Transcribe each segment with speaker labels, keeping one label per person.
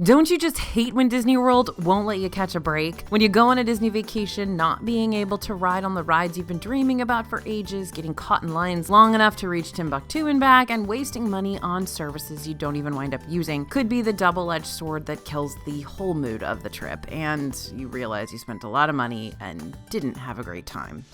Speaker 1: Don't you just hate when Disney World won't let you catch a break? When you go on a Disney vacation, not being able to ride on the rides you've been dreaming about for ages, getting caught in lines long enough to reach Timbuktu and back, and wasting money on services you don't even wind up using could be the double-edged sword that kills the whole mood of the trip, and you realize you spent a lot of money and didn't have a great time.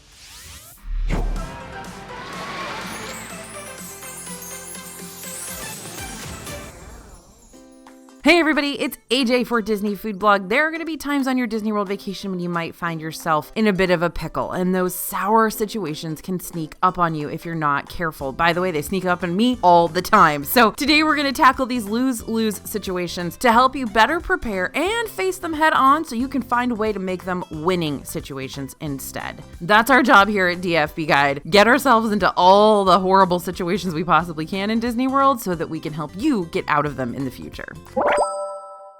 Speaker 1: Hey everybody, it's AJ for Disney Food Blog. There are going to be times on your Disney World vacation when you might find yourself in a bit of a pickle, and those sour situations can sneak up on you if you're not careful. By the way, they sneak up on me all the time. So today we're going to tackle these lose-lose situations to help you better prepare and face them head on so you can find a way to make them winning situations instead. That's our job here at DFB Guide. Get ourselves into all the horrible situations we possibly can in Disney World so that we can help you get out of them in the future.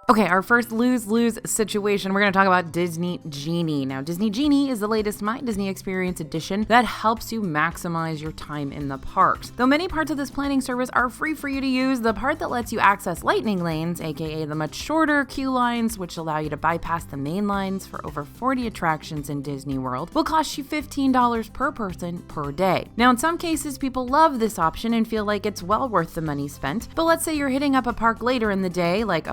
Speaker 1: Okay, our first lose-lose situation, we're going to talk about Disney Genie. Now, Disney Genie is the latest My Disney Experience edition that helps you maximize your time in the parks. Though many parts of this planning service are free for you to use, the part that lets you access lightning lanes, aka the much shorter queue lines, which allow you to bypass the main lines for over 40 attractions in Disney World, will cost you $15 per person per day. Now, in some cases, people love this option and feel like it's well worth the money spent, but let's say you're hitting up a park later in the day, like,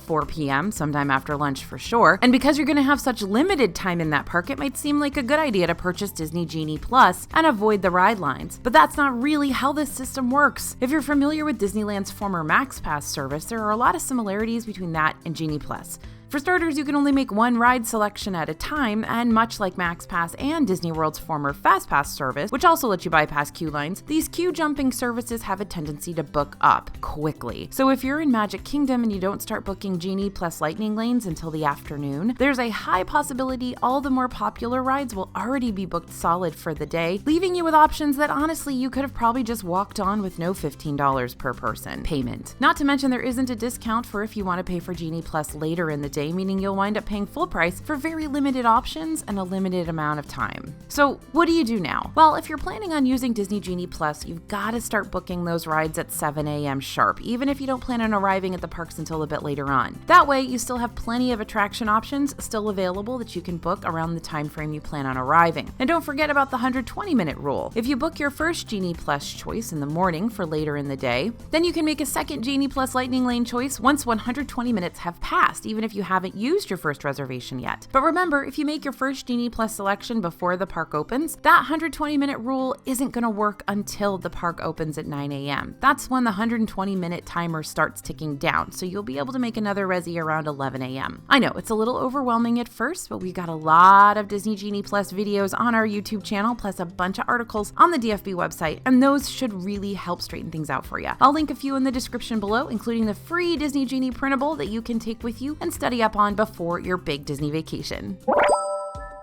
Speaker 1: 4 p.m., sometime after lunch for sure. And because you're going to have such limited time in that park, it might seem like a good idea to purchase Disney Genie Plus and avoid the ride lines. But that's not really how this system works. If you're familiar with Disneyland's former Max Pass service, there are a lot of similarities between that and Genie Plus. For starters, you can only make one ride selection at a time, and much like Max Pass and Disney World's former Fast Pass service, which also lets you bypass queue lines, these queue jumping services have a tendency to book up quickly. So if you're in Magic Kingdom and you don't start booking Genie plus Lightning lanes until the afternoon, there's a high possibility all the more popular rides will already be booked solid for the day, leaving you with options that honestly you could have probably just walked on with no $15 per person payment. Not to mention there isn't a discount for if you want to pay for Genie Plus later in the day, meaning you'll wind up paying full price for very limited options and a limited amount of time. So what do you do now? Well, if you're planning on using Disney Genie Plus, you've got to start booking those rides at 7 a.m. sharp, even if you don't plan on arriving at the parks until a bit later on. That way, you still have plenty of attraction options still available that you can book around the time frame you plan on arriving. And don't forget about the 120-minute rule. If you book your first Genie Plus choice in the morning for later in the day, then you can make a second Genie Plus Lightning Lane choice once 120 minutes have passed, even if you haven't used your first reservation yet. But remember, if you make your first Genie Plus selection before the park opens, that 120-minute rule isn't going to work until the park opens at 9 a.m. That's when the 120-minute timer starts ticking down, so you'll be able to make another resi around 11 a.m. I know, it's a little overwhelming at first, but we've got a lot of Disney Genie Plus videos on our YouTube channel, plus a bunch of articles on the DFB website, and those should really help straighten things out for you. I'll link a few in the description below, including the free Disney Genie printable that you can take with you and study up on before your big Disney vacation.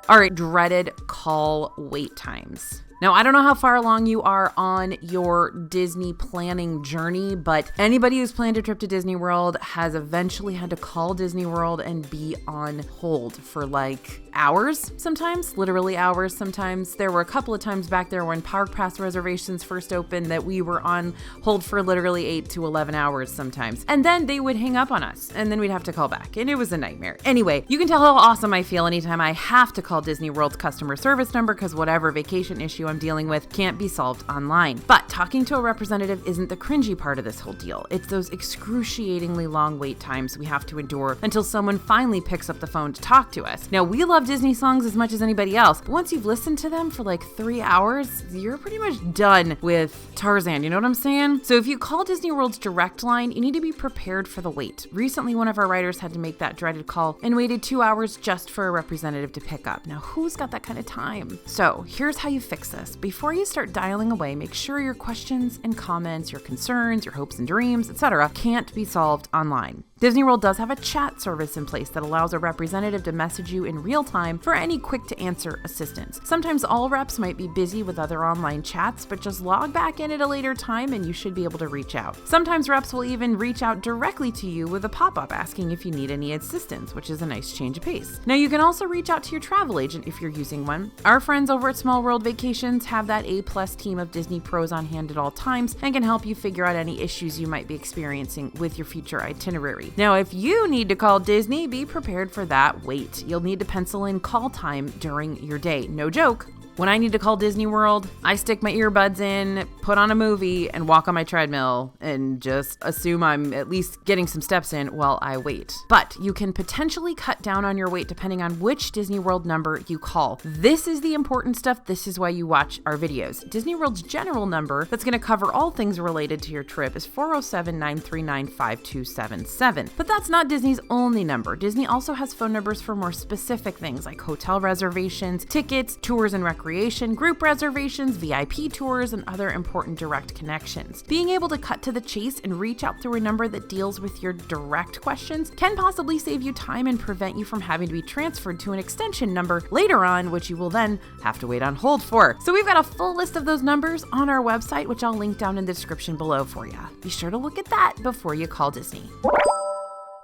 Speaker 1: All right, dreaded call wait times. Now, I don't know how far along you are on your Disney planning journey, but anybody who's planned a trip to Disney World has eventually had to call Disney World and be on hold for like hours sometimes, literally hours sometimes. There were a couple of times back there when Park Pass reservations first opened that we were on hold for literally 8 to 11 hours sometimes. And then they would hang up on us and then we'd have to call back, and it was a nightmare. Anyway, you can tell how awesome I feel anytime I have to call Disney World's customer service number because whatever vacation issue I'm dealing with can't be solved online. But talking to a representative isn't the cringy part of this whole deal. It's those excruciatingly long wait times we have to endure until someone finally picks up the phone to talk to us. Now, we love Disney songs as much as anybody else, but once you've listened to them for like 3 hours, you're pretty much done with Tarzan, you know what I'm saying? So if you call Disney World's direct line, you need to be prepared for the wait. Recently, one of our riders had to make that dreaded call and waited 2 hours just for a representative to pick up. Now, who's got that kind of time? So here's how you fix this. Before you start dialing away, make sure your questions and comments, your concerns, your hopes and dreams, etc., can't be solved online. Disney World does have a chat service in place that allows a representative to message you in real time for any quick-to-answer assistance. Sometimes all reps might be busy with other online chats, but just log back in at a later time and you should be able to reach out. Sometimes reps will even reach out directly to you with a pop-up asking if you need any assistance, which is a nice change of pace. Now, you can also reach out to your travel agent if you're using one. Our friends over at Small World Vacations have that A-plus team of Disney pros on hand at all times and can help you figure out any issues you might be experiencing with your future itinerary. Now, if you need to call Disney, be prepared for that wait. You'll need to pencil in call time during your day. No joke. When I need to call Disney World, I stick my earbuds in, put on a movie, and walk on my treadmill and just assume I'm at least getting some steps in while I wait. But you can potentially cut down on your wait depending on which Disney World number you call. This is the important stuff. This is why you watch our videos. Disney World's general number that's going to cover all things related to your trip is 407-939-5277. But that's not Disney's only number. Disney also has phone numbers for more specific things like hotel reservations, tickets, tours and recreation, group reservations, VIP tours, and other important direct connections. Being able to cut to the chase and reach out through a number that deals with your direct questions can possibly save you time and prevent you from having to be transferred to an extension number later on, which you will then have to wait on hold for. So we've got a full list of those numbers on our website, which I'll link down in the description below for you. Be sure to look at that before you call Disney.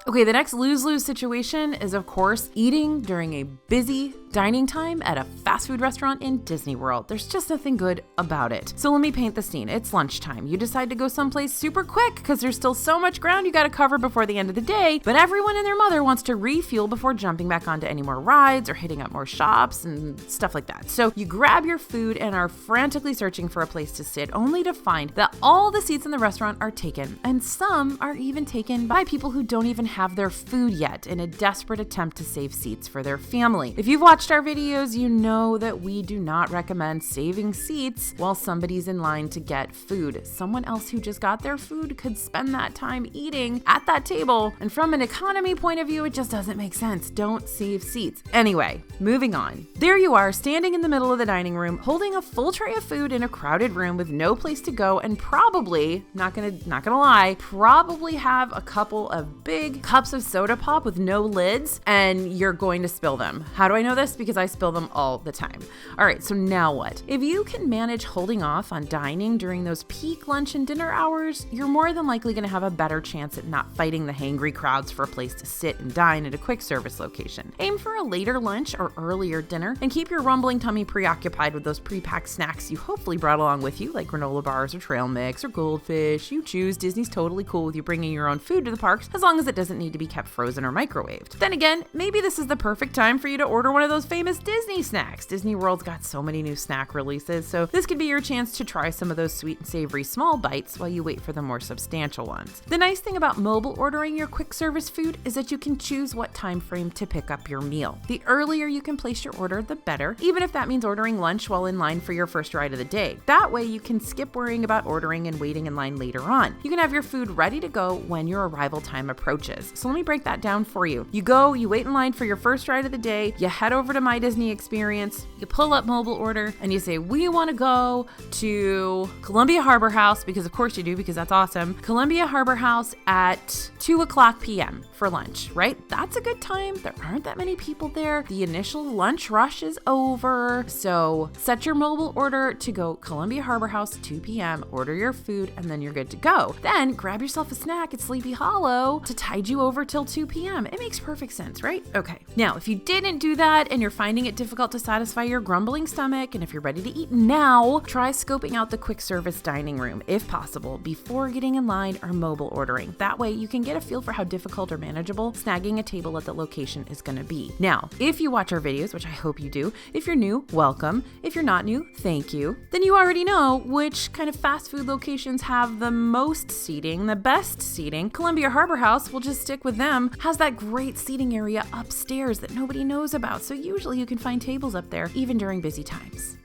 Speaker 1: Okay, the next lose-lose situation is, of course, eating during a busy dining time at a fast food restaurant in Disney World. There's just nothing good about it. So let me paint the scene. It's lunchtime. You decide to go someplace super quick because there's still so much ground you got to cover before the end of the day, but everyone and their mother wants to refuel before jumping back onto any more rides or hitting up more shops and stuff like that. So you grab your food and are frantically searching for a place to sit, only to find that all the seats in the restaurant are taken, and some are even taken by people who don't even have their food yet in a desperate attempt to save seats for their family. If you've watched our videos, you know that we do not recommend saving seats while somebody's in line to get food. Someone else who just got their food could spend that time eating at that table, and from an economy point of view, it just doesn't make sense. Don't save seats. Anyway, moving on. There you are, standing in the middle of the dining room, holding a full tray of food in a crowded room with no place to go, and probably, not gonna lie, probably have a couple of big cups of soda pop with no lids, and you're going to spill them. How do I know this? Because I spill them all the time. All right, so now what? If you can manage holding off on dining during those peak lunch and dinner hours, you're more than likely going to have a better chance at not fighting the hangry crowds for a place to sit and dine at a quick service location. Aim for a later lunch or earlier dinner, and keep your rumbling tummy preoccupied with those pre-packed snacks you hopefully brought along with you, like granola bars or trail mix or goldfish. You choose. Disney's totally cool with you bringing your own food to the parks as long as it doesn't need to be kept frozen or microwaved. Then again, maybe this is the perfect time for you to order one of those famous Disney snacks. Disney World's got so many new snack releases, so this could be your chance to try some of those sweet and savory small bites while you wait for the more substantial ones. The nice thing about mobile ordering your quick service food is that you can choose what time frame to pick up your meal. The earlier you can place your order, the better, even if that means ordering lunch while in line for your first ride of the day. That way you can skip worrying about ordering and waiting in line later on. You can have your food ready to go when your arrival time approaches. So let me break that down for you. You go, you wait in line for your first ride of the day, you head over to My Disney Experience, you pull up mobile order, and you say, we want to go to Columbia Harbor House, because of course you do, because that's awesome. Columbia Harbor House at 2:00 p.m. for lunch, right? That's a good time. There aren't that many people there. The initial lunch rush is over. So set your mobile order to go Columbia Harbor House, 2 p.m., order your food, and then you're good to go. Then grab yourself a snack at Sleepy Hollow to tide you over till 2 p.m. It makes perfect sense, right? Okay. Now, if you didn't do that and you're finding it difficult to satisfy your grumbling stomach, and if you're ready to eat now, try scoping out the quick service dining room, if possible, before getting in line or mobile ordering. That way you can get a feel for how difficult or manageable snagging a table at the location is going to be. Now, if you watch our videos, which I hope you do, if you're new, welcome. If you're not new, thank you. Then you already know which kind of fast food locations have the most seating, the best seating. Columbia Harbor House, we'll just stick with them, has that great seating area upstairs that nobody knows about. So usually you can find tables up there even during busy times.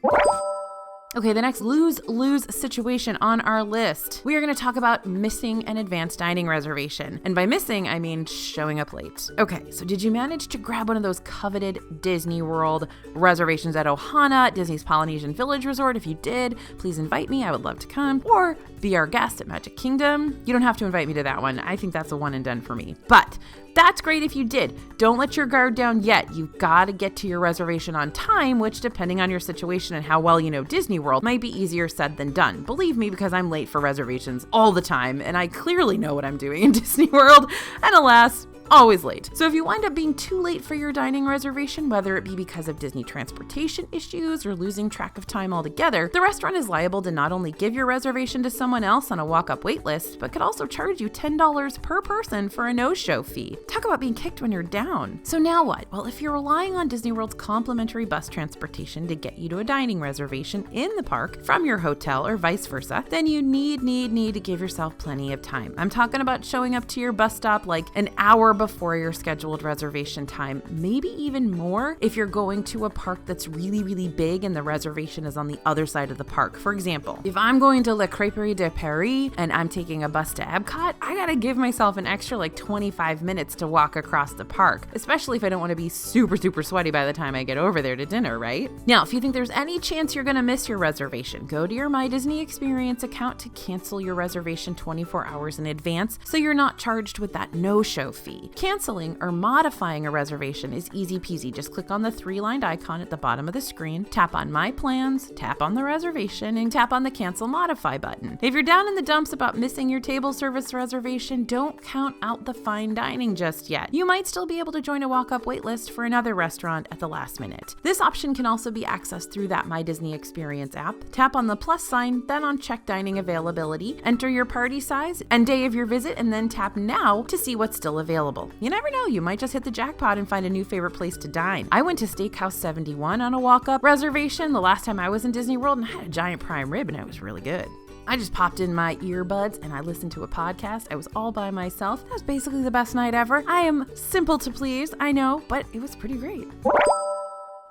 Speaker 1: Okay, the next lose-lose situation on our list. We are going to talk about missing an advanced dining reservation. And by missing, I mean showing up late. Okay, so did you manage to grab one of those coveted Disney World reservations at Ohana, Disney's Polynesian Village Resort? If you did, please invite me. I would love to come. Or be our guest at Magic Kingdom. You don't have to invite me to that one. I think that's a one and done for me. But that's great if you did. Don't let your guard down yet. You've got to get to your reservation on time, which, depending on your situation and how well you know Disney World, might be easier said than done. Believe me, because I'm late for reservations all the time, and I clearly know what I'm doing in Disney World. And alas, always late. So if you wind up being too late for your dining reservation, whether it be because of Disney transportation issues or losing track of time altogether, the restaurant is liable to not only give your reservation to someone else on a walk-up wait list, but could also charge you $10 per person for a no-show fee. Talk about being kicked when you're down. So now what? Well, if you're relying on Disney World's complimentary bus transportation to get you to a dining reservation in the park from your hotel or vice versa, then you need to give yourself plenty of time. I'm talking about showing up to your bus stop like an hour before your scheduled reservation time, maybe even more if you're going to a park that's really big and the reservation is on the other side of the park. For example, if I'm going to La Crêperie de Paris and I'm taking a bus to Epcot, I gotta give myself an extra like 25 minutes to walk across the park, especially if I don't want to be super sweaty by the time I get over there to dinner, right? Now, if you think there's any chance you're gonna miss your reservation, go to your My Disney Experience account to cancel your reservation 24 hours in advance so you're not charged with that no-show fee. Canceling or modifying a reservation is easy peasy. Just click on the 3-lined icon at the bottom of the screen, tap on My Plans, tap on the reservation, and tap on the Cancel Modify button. If you're down in the dumps about missing your table service reservation, don't count out the fine dining just yet. You might still be able to join a walk-up waitlist for another restaurant at the last minute. This option can also be accessed through that My Disney Experience app. Tap on the plus sign, then on Check Dining Availability, enter your party size and day of your visit, and then tap Now to see what's still available. You never know, you might just hit the jackpot and find a new favorite place to dine. I went to Steakhouse 71 on a walk-up reservation the last time I was in Disney World and I had a giant prime rib and it was really good. I just popped in my earbuds and I listened to a podcast. I was all by myself. That was basically the best night ever. I am simple to please, I know, but it was pretty great.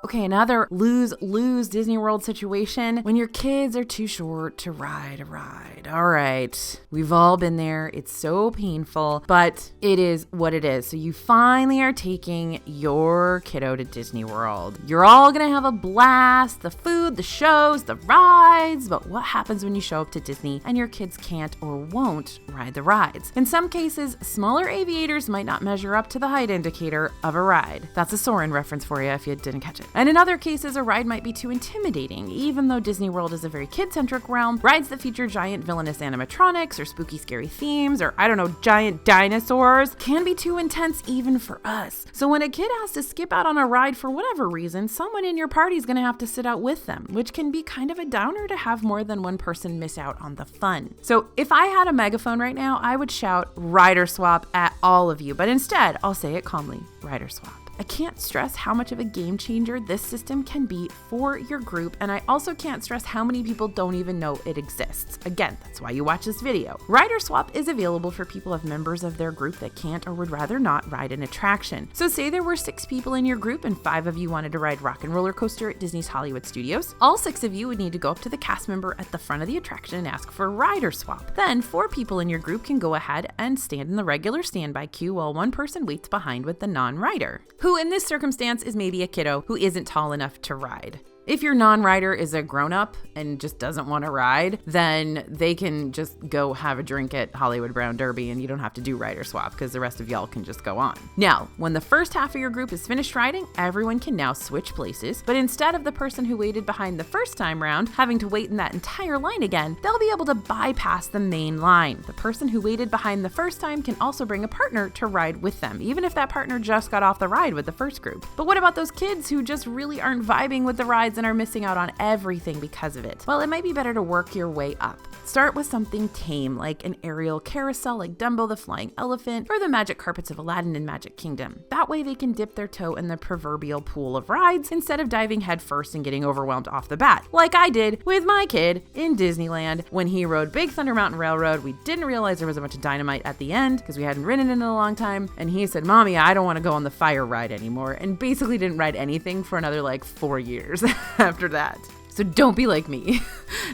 Speaker 1: Okay, another lose-lose Disney World situation when your kids are too short to ride a ride. All right, we've all been there. It's so painful, but it is what it is. So you finally are taking your kiddo to Disney World. You're all gonna have a blast, the food, the shows, the rides, but what happens when you show up to Disney and your kids can't or won't ride the rides? In some cases, smaller aviators might not measure up to the height indicator of a ride. That's a Soarin' reference for you if you didn't catch it. And in other cases, a ride might be too intimidating. Even though Disney World is a very kid-centric realm, rides that feature giant villainous animatronics or spooky scary themes or, giant dinosaurs can be too intense even for us. So when a kid has to skip out on a ride for whatever reason, someone in your party is going to have to sit out with them, which can be kind of a downer to have more than one person miss out on the fun. So if I had a megaphone right now, I would shout rider swap at all of you, but instead I'll say it calmly, rider swap. I can't stress how much of a game changer this system can be for your group, and I also can't stress how many people don't even know it exists. Again, that's why you watch this video. Rider Swap is available for people of members of their group that can't or would rather not ride an attraction. So say there were 6 people in your group and 5 of you wanted to ride Rock and Roller Coaster at Disney's Hollywood Studios. All 6 of you would need to go up to the cast member at the front of the attraction and ask for Rider Swap. Then 4 people in your group can go ahead and stand in the regular standby queue while one person waits behind with the non-rider, who in this circumstance is maybe a kiddo who isn't tall enough to ride. If your non-rider is a grown-up and just doesn't want to ride, then they can just go have a drink at Hollywood Brown Derby and you don't have to do rider swap because the rest of y'all can just go on. Now, when the first half of your group is finished riding, everyone can now switch places, but instead of the person who waited behind the first time round having to wait in that entire line again, they'll be able to bypass the main line. The person who waited behind the first time can also bring a partner to ride with them, even if that partner just got off the ride with the first group. But what about those kids who just really aren't vibing with the rides and are missing out on everything because of it? Well, it might be better to work your way up. Start with something tame, like an aerial carousel like Dumbo the Flying Elephant or the magic carpets of Aladdin in Magic Kingdom. That way they can dip their toe in the proverbial pool of rides instead of diving headfirst and getting overwhelmed off the bat, like I did with my kid in Disneyland when he rode Big Thunder Mountain Railroad. We didn't realize there was a bunch of dynamite at the end because we hadn't ridden it in a long time, and he said, "Mommy, I don't want to go on the fire ride anymore," and basically didn't ride anything for another 4 years after that. So don't be like me.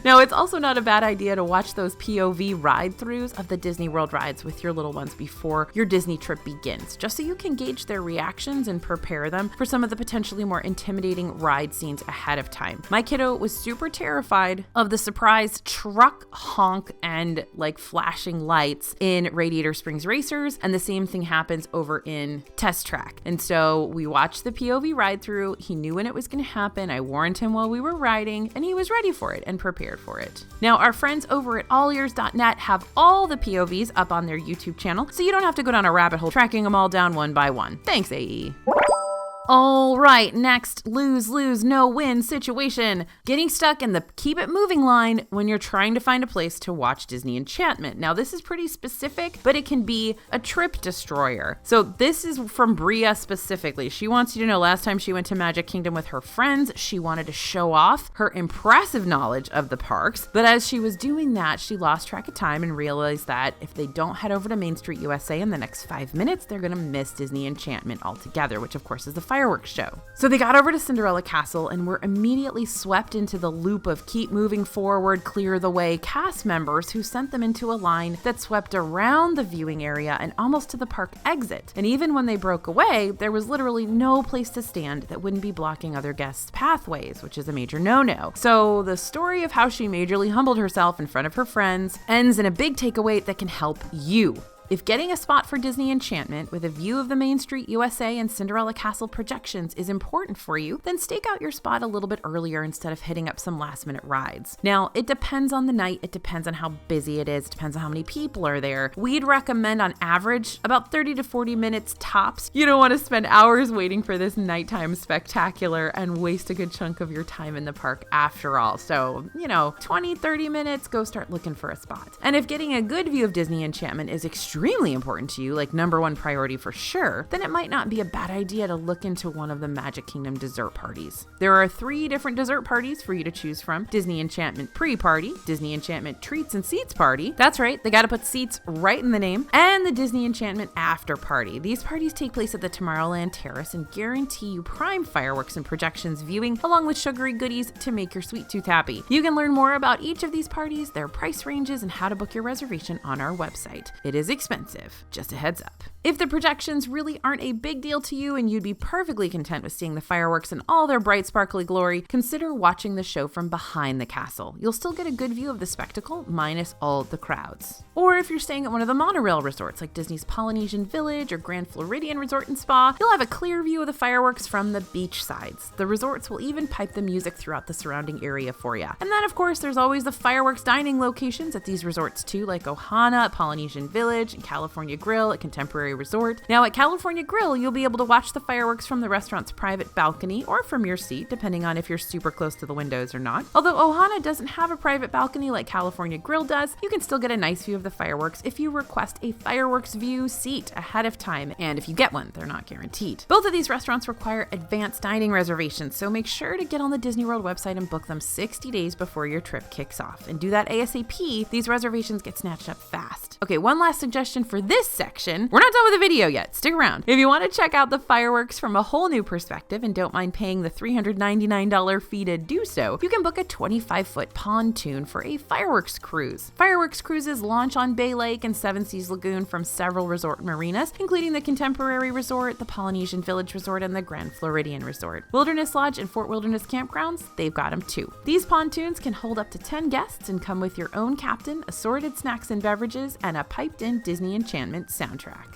Speaker 1: Now, it's also not a bad idea to watch those POV ride-throughs of the Disney World rides with your little ones before your Disney trip begins, just so you can gauge their reactions and prepare them for some of the potentially more intimidating ride scenes ahead of time. My kiddo was super terrified of the surprise truck honk and flashing lights in Radiator Springs Racers, and the same thing happens over in Test Track. And so we watched the POV ride-through. He knew when it was going to happen. I warned him while we were riding. exciting, and he was ready for it and prepared for it. Now, our friends over at allears.net have all the POVs up on their YouTube channel, so you don't have to go down a rabbit hole tracking them all down one by one. Thanks, AE. All right, next, lose, no-win situation. Getting stuck in the keep it moving line when you're trying to find a place to watch Disney Enchantment. Now, this is pretty specific, but it can be a trip destroyer. So this is from Bria specifically. She wants you to know last time she went to Magic Kingdom with her friends, she wanted to show off her impressive knowledge of the parks. But as she was doing that, she lost track of time and realized that if they don't head over to Main Street USA in the next 5 minutes, they're going to miss Disney Enchantment altogether, which of course is the fireworks show. So they got over to Cinderella Castle and were immediately swept into the loop of keep moving forward, clear the way cast members who sent them into a line that swept around the viewing area and almost to the park exit. And even when they broke away, there was literally no place to stand that wouldn't be blocking other guests' pathways, which is a major no-no. So the story of how she majorly humbled herself in front of her friends ends in a big takeaway that can help you. If getting a spot for Disney Enchantment with a view of the Main Street USA and Cinderella Castle projections is important for you, then stake out your spot a little bit earlier instead of hitting up some last-minute rides. Now, it depends on the night, it depends on how busy it is, it depends on how many people are there. We'd recommend on average about 30 to 40 minutes tops. You don't want to spend hours waiting for this nighttime spectacular and waste a good chunk of your time in the park after all. So, 20, 30 minutes, go start looking for a spot. And if getting a good view of Disney Enchantment is extremely important to you, like #1 priority for sure, then it might not be a bad idea to look into one of the Magic Kingdom dessert parties. There are 3 different dessert parties for you to choose from: Disney Enchantment Pre-Party, Disney Enchantment Treats and Seats Party. That's right, they gotta put seats right in the name, and the Disney Enchantment After Party. These parties take place at the Tomorrowland Terrace and guarantee you prime fireworks and projections viewing, along with sugary goodies to make your sweet tooth happy. You can learn more about each of these parties, their price ranges, and how to book your reservation on our website. It is expensive, just a heads up. If the projections really aren't a big deal to you and you'd be perfectly content with seeing the fireworks in all their bright, sparkly glory, consider watching the show from behind the castle. You'll still get a good view of the spectacle, minus all the crowds. Or if you're staying at one of the monorail resorts like Disney's Polynesian Village or Grand Floridian Resort and Spa, you'll have a clear view of the fireworks from the beach sides. The resorts will even pipe the music throughout the surrounding area for you. And then, of course, there's always the fireworks dining locations at these resorts too, like Ohana at Polynesian Village and California Grill at Contemporary Resort. Now, at California Grill, you'll be able to watch the fireworks from the restaurant's private balcony or from your seat, depending on if you're super close to the windows or not. Although Ohana doesn't have a private balcony like California Grill does, you can still get a nice view of the fireworks if you request a fireworks view seat ahead of time, and if you get one, they're not guaranteed. Both of these restaurants require advanced dining reservations, so make sure to get on the Disney World website and book them 60 days before your trip kicks off. And do that ASAP, these reservations get snatched up fast. Okay, one last suggestion for this section. We're not done with the video yet, stick around. If you want to check out the fireworks from a whole new perspective and don't mind paying the $399 fee to do so, you can book a 25-foot pontoon for a fireworks cruise. Fireworks cruises launch on Bay Lake and Seven Seas Lagoon from several resort marinas, including the Contemporary Resort, the Polynesian Village Resort, and the Grand Floridian Resort. Wilderness Lodge and Fort Wilderness Campgrounds, they've got them too. These pontoons can hold up to 10 guests and come with your own captain, assorted snacks and beverages, and a piped-in Disney Enchantment soundtrack.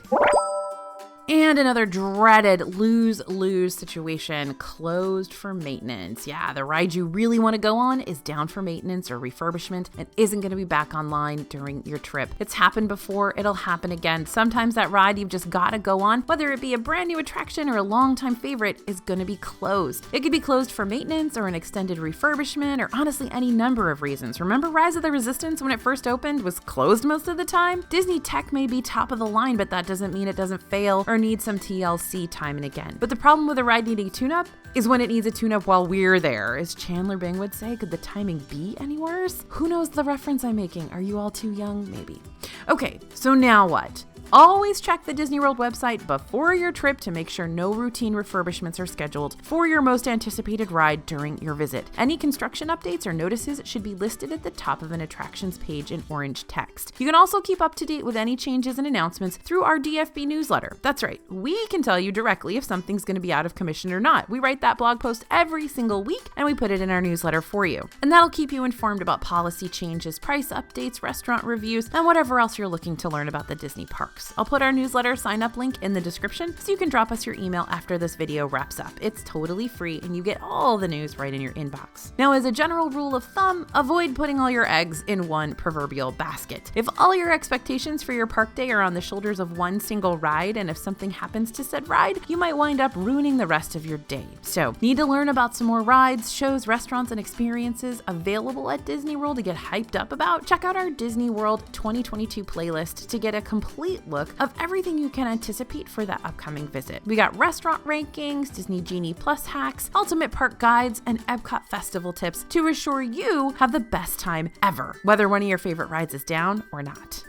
Speaker 1: And another dreaded lose-lose situation, closed for maintenance. Yeah, the ride you really want to go on is down for maintenance or refurbishment and isn't going to be back online during your trip. It's happened before, it'll happen again. Sometimes that ride you've just got to go on, whether it be a brand new attraction or a longtime favorite, is going to be closed. It could be closed for maintenance or an extended refurbishment or honestly any number of reasons. Remember Rise of the Resistance when it first opened was closed most of the time? Disney tech may be top of the line, but that doesn't mean it doesn't fail or need some TLC time and again. But the problem with a ride needing a tune-up is when it needs a tune-up while we're there. As Chandler Bing would say, could the timing be any worse? Who knows the reference I'm making? Are you all too young? Maybe. Okay, so now what? Always check the Disney World website before your trip to make sure no routine refurbishments are scheduled for your most anticipated ride during your visit. Any construction updates or notices should be listed at the top of an attractions page in orange text. You can also keep up to date with any changes and announcements through our DFB newsletter. That's right, we can tell you directly if something's going to be out of commission or not. We write that blog post every single week and we put it in our newsletter for you. And that'll keep you informed about policy changes, price updates, restaurant reviews, and whatever else you're looking to learn about the Disney parks. perks. I'll put our newsletter sign-up link in the description so you can drop us your email after this video wraps up. It's totally free and you get all the news right in your inbox. Now, as a general rule of thumb, avoid putting all your eggs in one proverbial basket. If all your expectations for your park day are on the shoulders of one single ride, and if something happens to said ride, you might wind up ruining the rest of your day. So, need to learn about some more rides, shows, restaurants, and experiences available at Disney World to get hyped up about? Check out our Disney World 2022 playlist to get a complete look of everything you can anticipate for that upcoming visit. We got restaurant rankings, Disney Genie Plus hacks, ultimate park guides, and Epcot festival tips to assure you have the best time ever, whether one of your favorite rides is down or not.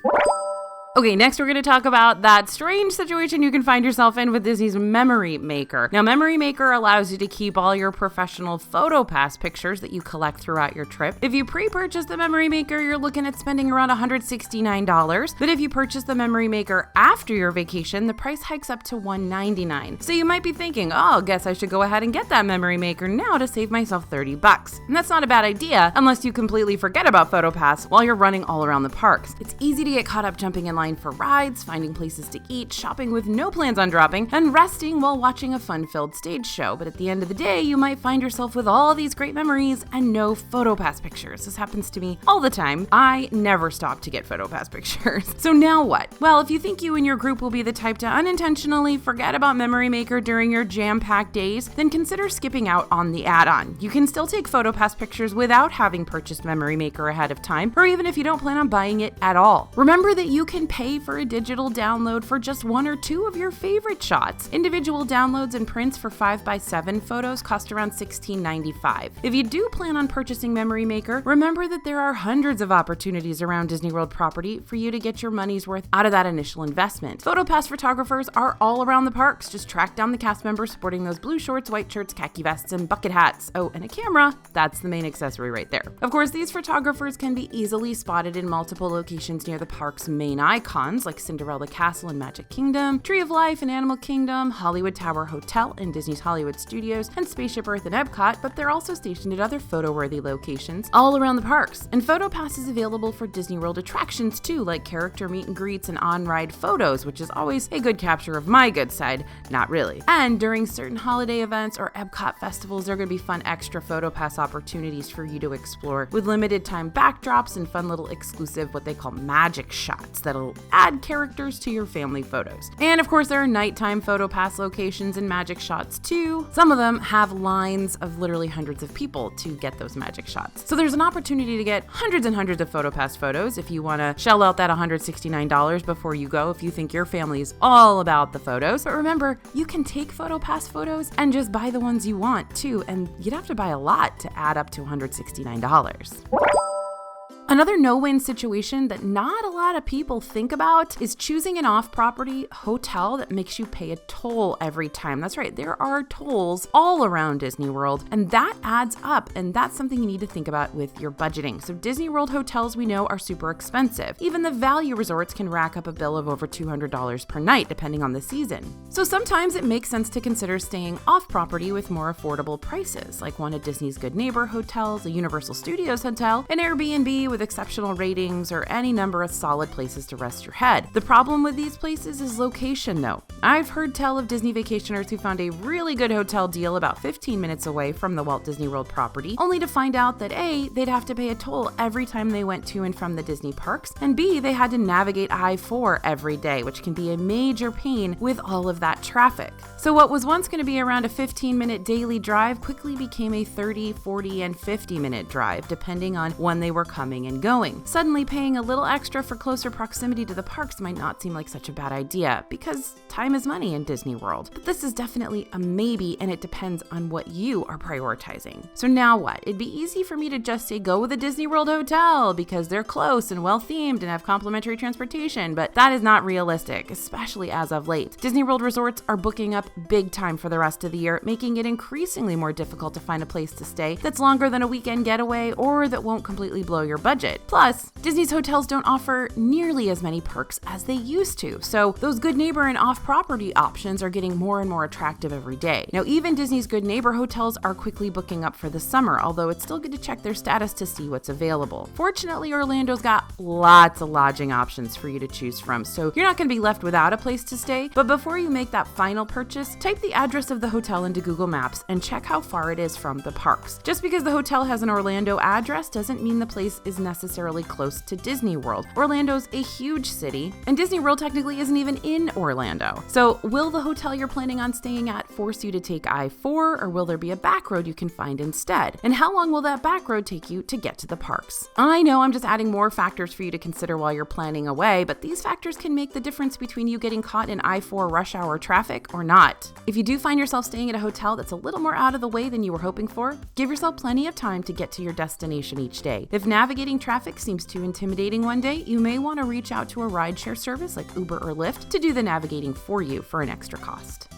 Speaker 1: Okay, next we're going to talk about that strange situation you can find yourself in with Disney's Memory Maker. Now, Memory Maker allows you to keep all your professional PhotoPass pictures that you collect throughout your trip. If you pre-purchase the Memory Maker, you're looking at spending around $169. But if you purchase the Memory Maker after your vacation, the price hikes up to $199. So you might be thinking, oh, guess I should go ahead and get that Memory Maker now to save myself $30. And that's not a bad idea unless you completely forget about PhotoPass while you're running all around the parks. It's easy to get caught up jumping in line for rides, finding places to eat, shopping with no plans on dropping, and resting while watching a fun-filled stage show. But at the end of the day, you might find yourself with all these great memories and no PhotoPass pictures. This happens to me all the time. I never stop to get PhotoPass pictures. So now what? Well, if you think you and your group will be the type to unintentionally forget about Memory Maker during your jam-packed days, then consider skipping out on the add-on. You can still take PhotoPass pictures without having purchased Memory Maker ahead of time, or even if you don't plan on buying it at all. Remember that you can pay for a digital download for just one or two of your favorite shots. Individual downloads and prints for 5x7 photos cost around $16.95. If you do plan on purchasing Memory Maker, remember that there are hundreds of opportunities around Disney World property for you to get your money's worth out of that initial investment. PhotoPass photographers are all around the parks. Just track down the cast members sporting those blue shorts, white shirts, khaki vests, and bucket hats. Oh, and a camera. That's the main accessory right there. Of course, these photographers can be easily spotted in multiple locations near the park's main icons, like Cinderella Castle in Magic Kingdom, Tree of Life in Animal Kingdom, Hollywood Tower Hotel in Disney's Hollywood Studios, and Spaceship Earth in Epcot, but they're also stationed at other photo-worthy locations all around the parks. And PhotoPass is available for Disney World attractions too, like character meet and greets and on-ride photos, which is always a good capture of my good side, not really. And during certain holiday events or Epcot festivals, there are going to be fun extra PhotoPass opportunities for you to explore with limited time backdrops and fun little exclusive what they call magic shots that'll add characters to your family photos. And of course, there are nighttime PhotoPass locations and magic shots too. Some of them have lines of literally hundreds of people to get those magic shots. So there's an opportunity to get hundreds and hundreds of PhotoPass photos if you want to shell out that $169 before you go if you think your family is all about the photos. But remember, you can take PhotoPass photos and just buy the ones you want too, and you'd have to buy a lot to add up to $169. Another no-win situation that not a lot of people think about is choosing an off-property hotel that makes you pay a toll every time. That's right, there are tolls all around Disney World, and that adds up, and that's something you need to think about with your budgeting. So Disney World hotels we know are super expensive. Even the value resorts can rack up a bill of over $200 per night, depending on the season. So sometimes it makes sense to consider staying off-property with more affordable prices, like one of Disney's Good Neighbor hotels, a Universal Studios hotel, an Airbnb with exceptional ratings, or any number of solid places to rest your head. The problem with these places is location though. I've heard tell of Disney vacationers who found a really good hotel deal about 15 minutes away from the Walt Disney World property, only to find out that A, they'd have to pay a toll every time they went to and from the Disney parks, and B, they had to navigate I-4 every day, which can be a major pain with all of that traffic. So what was once going to be around a 15-minute daily drive quickly became a 30, 40, and 50-minute drive, depending on when they were coming and going. Suddenly paying a little extra for closer proximity to the parks might not seem like such a bad idea, because time is money in Disney World. But this is definitely a maybe, and it depends on what you are prioritizing. So now what? It'd be easy for me to just say go with a Disney World hotel because they're close and well-themed and have complimentary transportation, but that is not realistic, especially as of late. Disney World resorts are booking up big time for the rest of the year, making it increasingly more difficult to find a place to stay that's longer than a weekend getaway or that won't completely blow your budget budget. Plus, Disney's hotels don't offer nearly as many perks as they used to, so those good neighbor and off-property options are getting more and more attractive every day. Now, even Disney's good neighbor hotels are quickly booking up for the summer, although it's still good to check their status to see what's available. Fortunately, Orlando's got lots of lodging options for you to choose from, so you're not going to be left without a place to stay. But before you make that final purchase, type the address of the hotel into Google Maps and check how far it is from the parks. Just because the hotel has an Orlando address doesn't mean the place is necessarily close to Disney World. Orlando's a huge city, and Disney World technically isn't even in Orlando. So will the hotel you're planning on staying at force you to take I-4, or will there be a back road you can find instead? And how long will that back road take you to get to the parks? I know I'm just adding more factors for you to consider while you're planning away, but these factors can make the difference between you getting caught in I-4 rush hour traffic or not. If you do find yourself staying at a hotel that's a little more out of the way than you were hoping for, give yourself plenty of time to get to your destination each day. If navigating traffic seems too intimidating one day, you may want to reach out to a rideshare service like Uber or Lyft to do the navigating for you for an extra cost.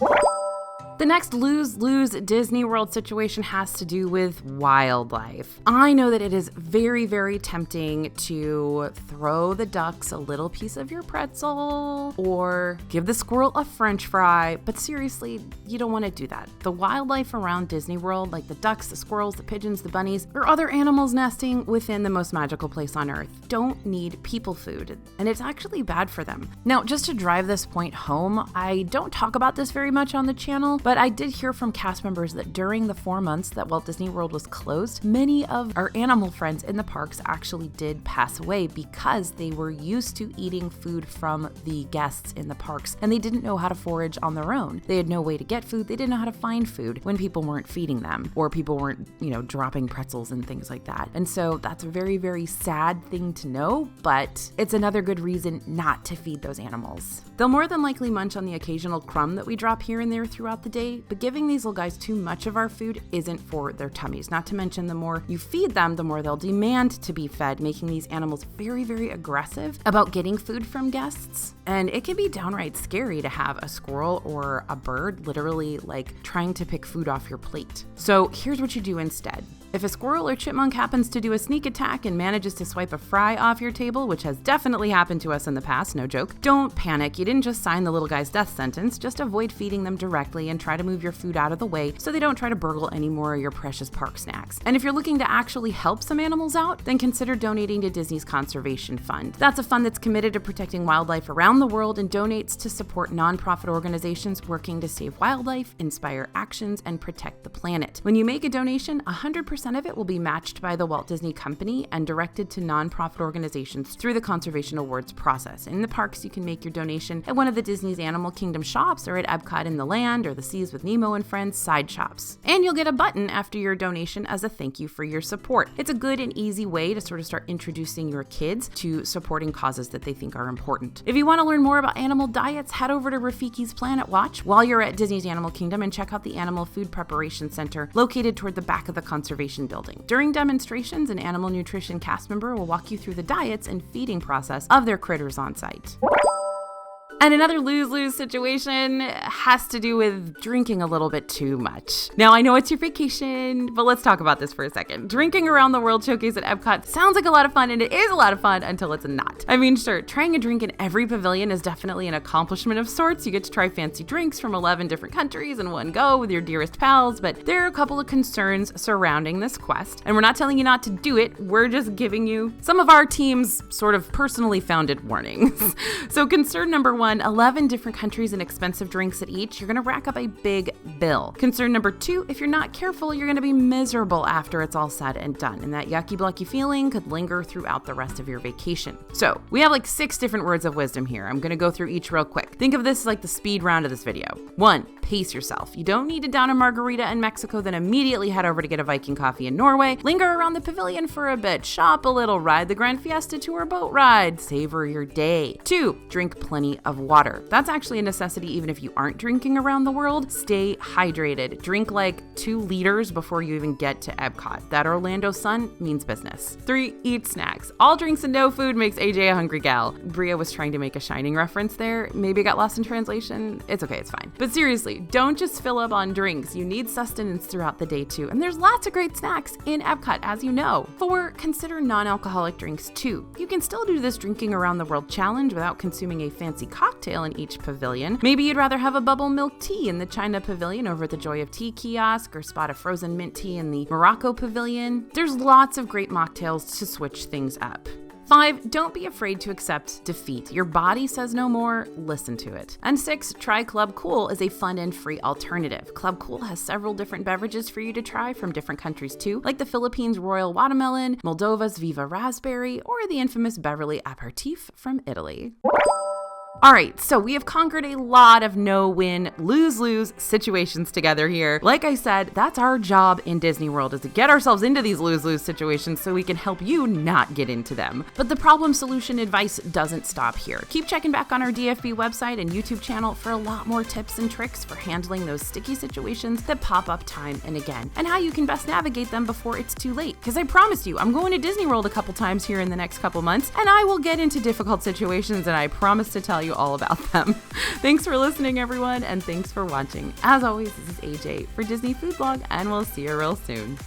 Speaker 1: The next lose-lose Disney World situation has to do with wildlife. I know that it is very, very tempting to throw the ducks a little piece of your pretzel or give the squirrel a French fry, but seriously, you don't want to do that. The wildlife around Disney World, like the ducks, the squirrels, the pigeons, the bunnies, or other animals nesting within the most magical place on earth, don't need people food, and it's actually bad for them. Now, just to drive this point home, I don't talk about this very much on the channel, but I did hear from cast members that during the 4 months that Walt Disney World was closed, many of our animal friends in the parks actually did pass away because they were used to eating food from the guests in the parks, and they didn't know how to forage on their own. They had no way to get food. They didn't know how to find food when people weren't feeding them, or people weren't, dropping pretzels and things like that. And so that's a very, very sad thing to know, but it's another good reason not to feed those animals. They'll more than likely munch on the occasional crumb that we drop here and there throughout the day, but giving these little guys too much of our food isn't for their tummies. Not to mention, the more you feed them, the more they'll demand to be fed, making these animals very, very aggressive about getting food from guests. And it can be downright scary to have a squirrel or a bird literally trying to pick food off your plate. So here's what you do instead. If a squirrel or chipmunk happens to do a sneak attack and manages to swipe a fry off your table, which has definitely happened to us in the past, no joke, don't panic. You didn't just sign the little guy's death sentence. Just avoid feeding them directly and try to move your food out of the way so they don't try to burgle any more of your precious park snacks. And if you're looking to actually help some animals out, then consider donating to Disney's Conservation Fund. That's a fund that's committed to protecting wildlife around the world and donates to support nonprofit organizations working to save wildlife, inspire actions, and protect the planet. When you make a donation, 100% of it will be matched by the Walt Disney Company and directed to nonprofit organizations through the Conservation Awards process. In the parks, you can make your donation at one of the Disney's Animal Kingdom shops, or at Epcot in the Land, or the Seas with Nemo and Friends side shops. And you'll get a button after your donation as a thank you for your support. It's a good and easy way to sort of start introducing your kids to supporting causes that they think are important. If you want to learn more about animal diets, head over to Rafiki's Planet Watch while you're at Disney's Animal Kingdom and check out the Animal Food Preparation Center located toward the back of the Conservation Building. During demonstrations, an animal nutrition cast member will walk you through the diets and feeding process of their critters on site. And another lose-lose situation has to do with drinking a little bit too much. Now, I know it's your vacation, but let's talk about this for a second. Drinking around the World Showcase at Epcot sounds like a lot of fun, and it is a lot of fun until it's not. I mean, sure, trying a drink in every pavilion is definitely an accomplishment of sorts. You get to try fancy drinks from 11 different countries in one go with your dearest pals, but there are a couple of concerns surrounding this quest, and we're not telling you not to do it. We're just giving you some of our team's sort of personally founded warnings. So concern number one, 11 different countries and expensive drinks at each, you're gonna rack up a big bill. Concern number two, if you're not careful, you're gonna be miserable after it's all said and done, and that yucky blucky feeling could linger throughout the rest of your vacation. So we have 6 different words of wisdom here. I'm gonna go through each real quick. Think of this like the speed round of this video. 1, pace yourself. You don't need to down a margarita in Mexico, then immediately head over to get a Viking coffee in Norway. Linger around the pavilion for a bit, shop a little, ride the Grand Fiesta Tour boat ride, savor your day. 2, drink plenty of water. That's actually a necessity even if you aren't drinking around the world. Stay hydrated. Drink 2 liters before you even get to Epcot. That Orlando sun means business. 3, eat snacks. All drinks and no food makes AJ a hungry gal. Bria was trying to make a Shining reference there. Maybe it got lost in translation. It's okay, it's fine. But seriously, hey, don't just fill up on drinks. You need sustenance throughout the day too. And there's lots of great snacks in Epcot, as you know. 4, consider non-alcoholic drinks too. You can still do this drinking around the world challenge without consuming a fancy cocktail in each pavilion. Maybe you'd rather have a bubble milk tea in the China Pavilion over at the Joy of Tea kiosk, or spot a frozen mint tea in the Morocco Pavilion. There's lots of great mocktails to switch things up. 5, don't be afraid to accept defeat. Your body says no more, listen to it. And 6, try Club Cool as a fun and free alternative. Club Cool has several different beverages for you to try from different countries too, like the Philippines Royal Watermelon, Moldova's Viva Raspberry, or the infamous Beverly Aperitif from Italy. All right, so we have conquered a lot of no-win, lose-lose situations together here. Like I said, that's our job in Disney World, is to get ourselves into these lose-lose situations so we can help you not get into them. But the problem solution advice doesn't stop here. Keep checking back on our DFB website and YouTube channel for a lot more tips and tricks for handling those sticky situations that pop up time and again, and how you can best navigate them before it's too late. Because I promise you, I'm going to Disney World a couple times here in the next couple months, and I will get into difficult situations, and I promise to tell you all about them. Thanks for listening, everyone, and thanks for watching. As always, this is AJ for Disney Food Blog, and we'll see you real soon.